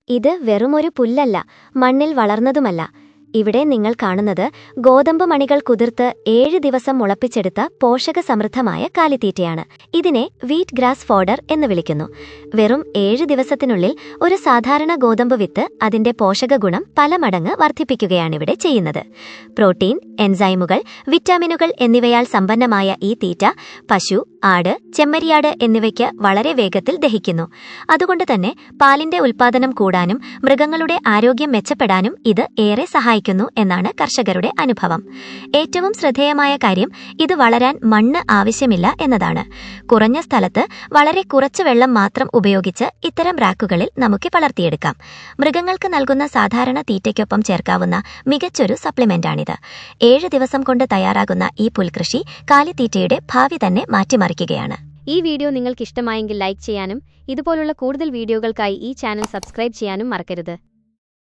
ഇത് വെറുമൊരു പുല്ലല്ല, മണ്ണിൽ വളർന്നതുമല്ല. ഇവിടെ നിങ്ങൾ കാണുന്നത് ഗോതമ്പ് മണികൾ കുതിർത്ത് 7 ദിവസം മുളപ്പിച്ചെടുത്ത പോഷകസമൃദ്ധമായ കാലിത്തീറ്റയാണ്. ഇതിനെ വീറ്റ് ഗ്രാസ് ഫോഡർ എന്ന് വിളിക്കുന്നു. വെറും 7 ദിവസത്തിനുള്ളിൽ ഒരു സാധാരണ ഗോതമ്പ് വിത്ത് അതിന്റെ പോഷകഗുണം പല മടങ്ങ് വർദ്ധിപ്പിക്കുകയാണിവിടെ ചെയ്യുന്നത്. പ്രോട്ടീൻ, എൻസൈമുകൾ, വിറ്റാമിനുകൾ എന്നിവയാൽ സമ്പന്നമായ ഈ തീറ്റ പശു, ആട്, ചെമ്മരിയാട് എന്നിവയ്ക്ക് വളരെ വേഗത്തിൽ ദഹിക്കുന്നു. അതുകൊണ്ട് തന്നെ പാലിന്റെ ഉൽപ്പാദനം കൂടാനും മൃഗങ്ങളുടെ ആരോഗ്യം മെച്ചപ്പെടാനും ഇത് ഏറെ സഹായിക്കുന്നു എന്നാണ് കർഷകരുടെ അനുഭവം. ഏറ്റവും ശ്രദ്ധേയമായ കാര്യം ഇത് വളരാൻ മണ്ണ് ആവശ്യമില്ല എന്നതാണ്. കുറഞ്ഞ സ്ഥലത്ത് വളരെ കുറച്ച് വെള്ളം മാത്രം ഉപയോഗിച്ച് ഇത്തരം റാക്കുകളിൽ നമുക്ക് വളർത്തിയെടുക്കാം. മൃഗങ്ങൾക്ക് നൽകുന്ന സാധാരണ തീറ്റയ്ക്കൊപ്പം ചേർക്കാവുന്ന മികച്ചൊരു സപ്ലിമെന്റാണിത്. 7 ദിവസം കൊണ്ട് തയ്യാറാകുന്ന ഈ പുൽകൃഷി കാലിത്തീറ്റയുടെ ഭാവി തന്നെ മാറ്റിമറിക്കുകയാണ്. ഈ വീഡിയോ നിങ്ങൾക്ക് ഇഷ്ടമായെങ്കിൽ ലൈക്ക് ചെയ്യാനും ഇതുപോലുള്ള കൂടുതൽ വീഡിയോകൾക്കായി ഈ ചാനൽ സബ്സ്ക്രൈബ് ചെയ്യാനും മറക്കരുത്.